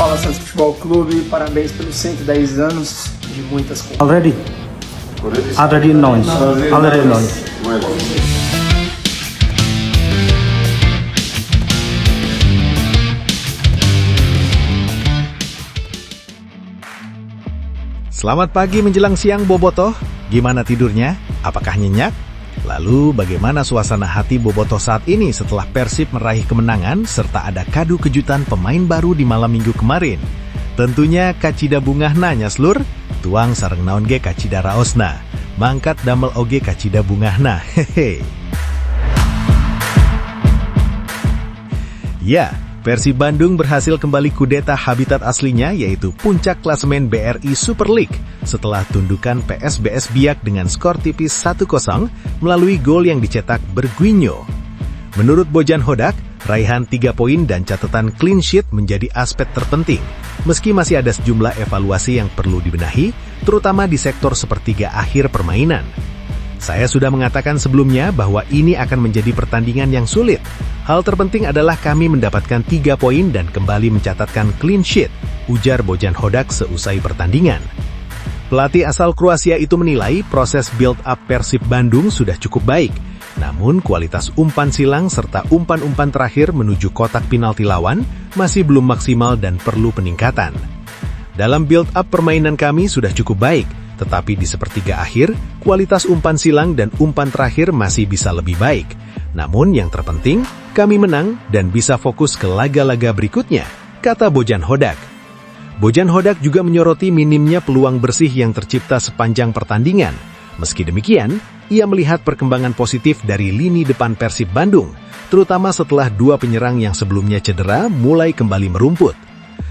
Fala Santos Futebol Clube, parabéns pelos 110 anos de muitas conquistas. Already announced. Bueno. Selamat pagi menjelang siang Bobotoh. Gimana tidurnya? Apakah nyenyak? Lalu bagaimana suasana hati Bobotoh saat ini setelah Persib meraih kemenangan serta ada kado kejutan pemain baru di malam minggu kemarin? Tentunya kacida bungahna nyaslur, tuang sareng naon ge kacida raosna, mangkat damel oge kacida bungahna, hehe. Ya, Persib Bandung berhasil kembali kudeta habitat aslinya yaitu puncak klasemen BRI Super League setelah tundukan PSBS Biak dengan skor tipis 1-0 melalui gol yang dicetak Berguinho. Menurut Bojan Hodak, raihan 3 poin dan catatan clean sheet menjadi aspek terpenting, meski masih ada sejumlah evaluasi yang perlu dibenahi, terutama di sektor sepertiga akhir permainan. Saya sudah mengatakan sebelumnya bahwa ini akan menjadi pertandingan yang sulit. Hal terpenting adalah kami mendapatkan 3 poin dan kembali mencatatkan clean sheet, ujar Bojan Hodak seusai pertandingan. Pelatih asal Kroasia itu menilai proses build-up Persib Bandung sudah cukup baik. Namun kualitas umpan silang serta umpan-umpan terakhir menuju kotak penalti lawan masih belum maksimal dan perlu peningkatan. Dalam build-up permainan kami sudah cukup baik, tetapi di sepertiga akhir, kualitas umpan silang dan umpan terakhir masih bisa lebih baik. Namun yang terpenting, kami menang dan bisa fokus ke laga-laga berikutnya, kata Bojan Hodak. Bojan Hodak juga menyoroti minimnya peluang bersih yang tercipta sepanjang pertandingan. Meski demikian, ia melihat perkembangan positif dari lini depan Persib Bandung, terutama setelah 2 penyerang yang sebelumnya cedera mulai kembali merumput.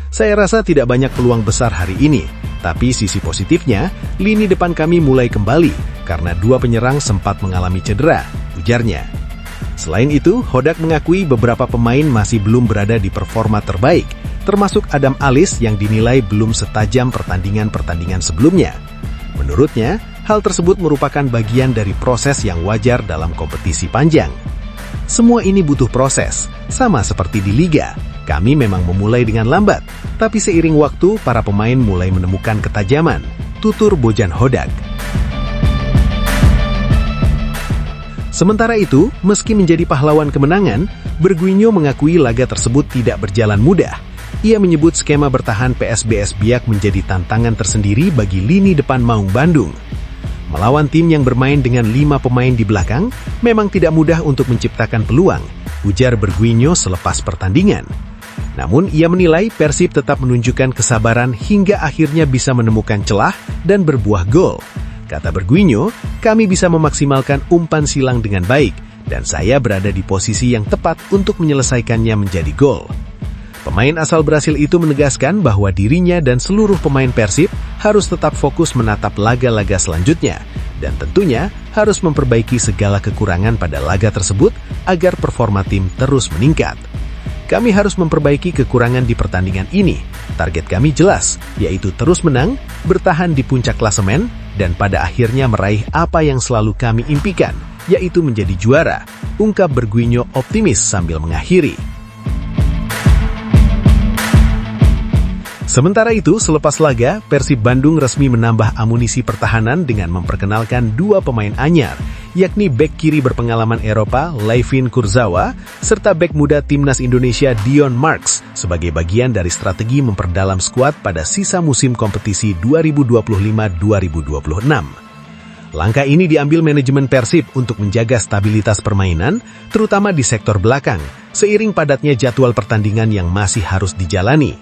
Saya rasa tidak banyak peluang besar hari ini, tapi sisi positifnya, lini depan kami mulai kembali karena 2 penyerang sempat mengalami cedera, ujarnya. Selain itu, Hodak mengakui beberapa pemain masih belum berada di performa terbaik, termasuk Adam Alis yang dinilai belum setajam pertandingan-pertandingan sebelumnya. Menurutnya, hal tersebut merupakan bagian dari proses yang wajar dalam kompetisi panjang. Semua ini butuh proses, sama seperti di Liga. Kami memang memulai dengan lambat, tapi seiring waktu para pemain mulai menemukan ketajaman, tutur Bojan Hodak. Sementara itu, meski menjadi pahlawan kemenangan, Berguinho mengakui laga tersebut tidak berjalan mudah. Ia menyebut skema bertahan PSBS Biak menjadi tantangan tersendiri bagi lini depan Maung Bandung. Melawan tim yang bermain dengan 5 pemain di belakang, memang tidak mudah untuk menciptakan peluang, ujar Berguinho selepas pertandingan. Namun ia menilai Persib tetap menunjukkan kesabaran hingga akhirnya bisa menemukan celah dan berbuah gol. Kata Berguinho, kami bisa memaksimalkan umpan silang dengan baik, dan saya berada di posisi yang tepat untuk menyelesaikannya menjadi gol. Pemain asal Brasil itu menegaskan bahwa dirinya dan seluruh pemain Persib harus tetap fokus menatap laga-laga selanjutnya, dan tentunya harus memperbaiki segala kekurangan pada laga tersebut agar performa tim terus meningkat. Kami harus memperbaiki kekurangan di pertandingan ini. Target kami jelas, yaitu terus menang, bertahan di puncak klasemen, dan pada akhirnya meraih apa yang selalu kami impikan, yaitu menjadi juara, ungkap Berguinho optimis sambil mengakhiri. Sementara itu, selepas laga, Persib Bandung resmi menambah amunisi pertahanan dengan memperkenalkan 2 pemain anyar, yakni bek kiri berpengalaman Eropa, Layvin Kurzawa, serta bek muda timnas Indonesia Dion Marks, sebagai bagian dari strategi memperdalam skuad pada sisa musim kompetisi 2025-2026. Langkah ini diambil manajemen Persib untuk menjaga stabilitas permainan, terutama di sektor belakang, seiring padatnya jadwal pertandingan yang masih harus dijalani.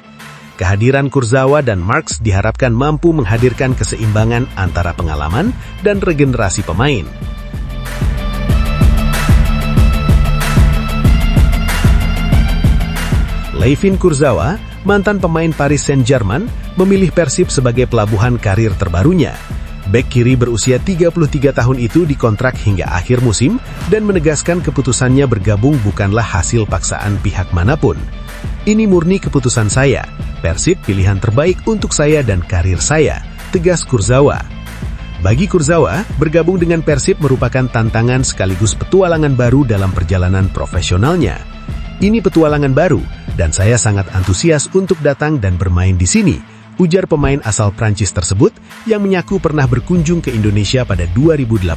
Kehadiran Kurzawa dan Marks diharapkan mampu menghadirkan keseimbangan antara pengalaman dan regenerasi pemain. Layvin Kurzawa, mantan pemain Paris Saint-Germain, memilih Persib sebagai pelabuhan karir terbarunya. Bek kiri berusia 33 tahun itu dikontrak hingga akhir musim dan menegaskan keputusannya bergabung bukanlah hasil paksaan pihak manapun. Ini murni keputusan saya. Persib pilihan terbaik untuk saya dan karir saya, tegas Kurzawa. Bagi Kurzawa, bergabung dengan Persib merupakan tantangan sekaligus petualangan baru dalam perjalanan profesionalnya. Ini petualangan baru, dan saya sangat antusias untuk datang dan bermain di sini, ujar pemain asal Prancis tersebut yang mengaku pernah berkunjung ke Indonesia pada 2018.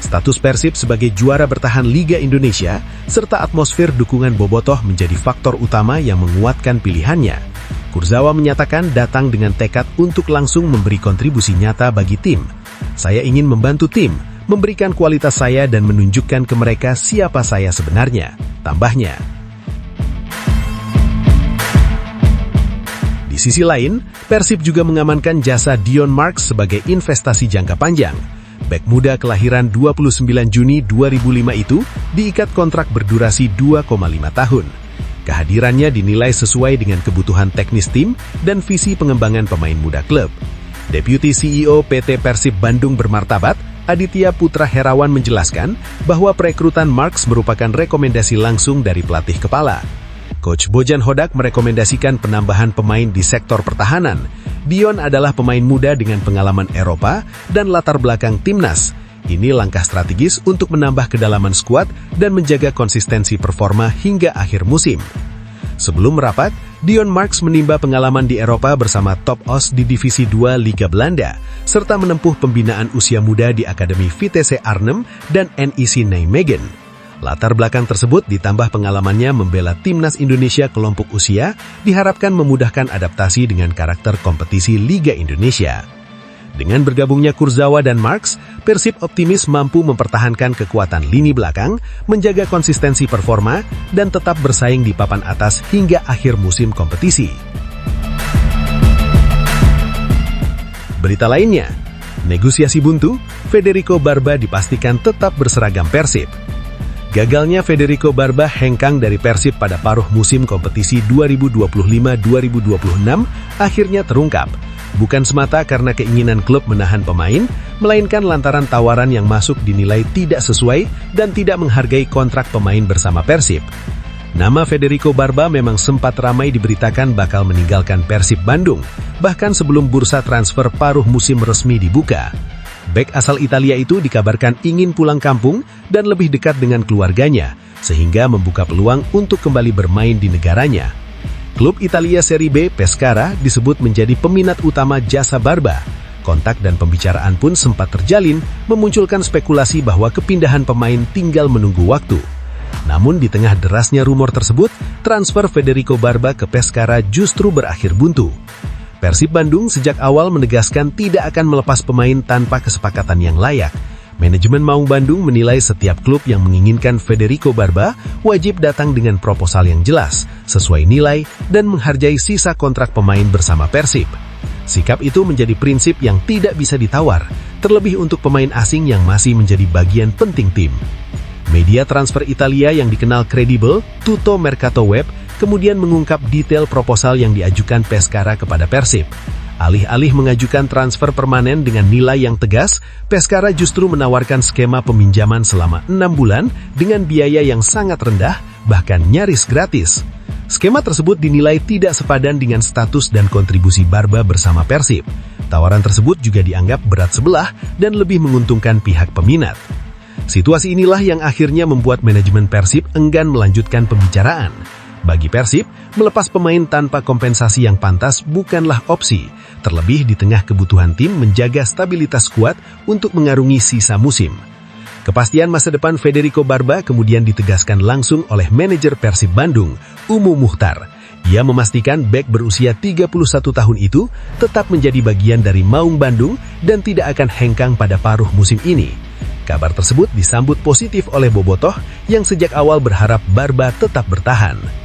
Status Persib sebagai juara bertahan Liga Indonesia serta atmosfer dukungan bobotoh menjadi faktor utama yang menguatkan pilihannya. Kurzawa menyatakan datang dengan tekad untuk langsung memberi kontribusi nyata bagi tim. Saya ingin membantu tim, memberikan kualitas saya dan menunjukkan ke mereka siapa saya sebenarnya, tambahnya. Di sisi lain, Persib juga mengamankan jasa Dion Marks sebagai investasi jangka panjang. Bek muda kelahiran 29 Juni 2005 itu diikat kontrak berdurasi 2,5 tahun. Kehadirannya dinilai sesuai dengan kebutuhan teknis tim dan visi pengembangan pemain muda klub. Deputi CEO PT Persib Bandung Bermartabat, Aditya Putra Herawan menjelaskan bahwa perekrutan Marks merupakan rekomendasi langsung dari pelatih kepala. Coach Bojan Hodak merekomendasikan penambahan pemain di sektor pertahanan. Dion adalah pemain muda dengan pengalaman Eropa dan latar belakang timnas. Ini langkah strategis untuk menambah kedalaman skuad dan menjaga konsistensi performa hingga akhir musim. Sebelum merapat, Dion Marks menimba pengalaman di Eropa bersama top OS di Divisi 2 Liga Belanda, serta menempuh pembinaan usia muda di Akademi Vitesse Arnhem dan NEC Nijmegen. Latar belakang tersebut ditambah pengalamannya membela timnas Indonesia kelompok usia diharapkan memudahkan adaptasi dengan karakter kompetisi Liga Indonesia. Dengan bergabungnya Kurzawa dan Marks, Persib optimis mampu mempertahankan kekuatan lini belakang, menjaga konsistensi performa, dan tetap bersaing di papan atas hingga akhir musim kompetisi. Berita lainnya, negosiasi buntu, Federico Barba dipastikan tetap berseragam Persib. Gagalnya Federico Barba hengkang dari Persib pada paruh musim kompetisi 2025-2026 akhirnya terungkap. Bukan semata karena keinginan klub menahan pemain, melainkan lantaran tawaran yang masuk dinilai tidak sesuai dan tidak menghargai kontrak pemain bersama Persib. Nama Federico Barba memang sempat ramai diberitakan bakal meninggalkan Persib Bandung, bahkan sebelum bursa transfer paruh musim resmi dibuka. Bek asal Italia itu dikabarkan ingin pulang kampung dan lebih dekat dengan keluarganya, sehingga membuka peluang untuk kembali bermain di negaranya. Klub Italia Serie B, Pescara, disebut menjadi peminat utama jasa Barba. Kontak dan pembicaraan pun sempat terjalin, memunculkan spekulasi bahwa kepindahan pemain tinggal menunggu waktu. Namun di tengah derasnya rumor tersebut, transfer Federico Barba ke Pescara justru berakhir buntu. Persib Bandung sejak awal menegaskan tidak akan melepas pemain tanpa kesepakatan yang layak. Manajemen Maung Bandung menilai setiap klub yang menginginkan Federico Barba wajib datang dengan proposal yang jelas, sesuai nilai, dan menghargai sisa kontrak pemain bersama Persib. Sikap itu menjadi prinsip yang tidak bisa ditawar, terlebih untuk pemain asing yang masih menjadi bagian penting tim. Media transfer Italia yang dikenal kredibel, Tutto Mercato Web, kemudian mengungkap detail proposal yang diajukan Pescara kepada Persib. Alih-alih mengajukan transfer permanen dengan nilai yang tegas, Pescara justru menawarkan skema peminjaman selama 6 bulan dengan biaya yang sangat rendah, bahkan nyaris gratis. Skema tersebut dinilai tidak sepadan dengan status dan kontribusi Barba bersama Persib. Tawaran tersebut juga dianggap berat sebelah dan lebih menguntungkan pihak peminat. Situasi inilah yang akhirnya membuat manajemen Persib enggan melanjutkan pembicaraan. Bagi Persib, melepas pemain tanpa kompensasi yang pantas bukanlah opsi, terlebih di tengah kebutuhan tim menjaga stabilitas skuad untuk mengarungi sisa musim. Kepastian masa depan Federico Barba kemudian ditegaskan langsung oleh manajer Persib Bandung, Umu Muhtar. Ia memastikan bek berusia 31 tahun itu tetap menjadi bagian dari Maung Bandung dan tidak akan hengkang pada paruh musim ini. Kabar tersebut disambut positif oleh bobotoh yang sejak awal berharap Barba tetap bertahan.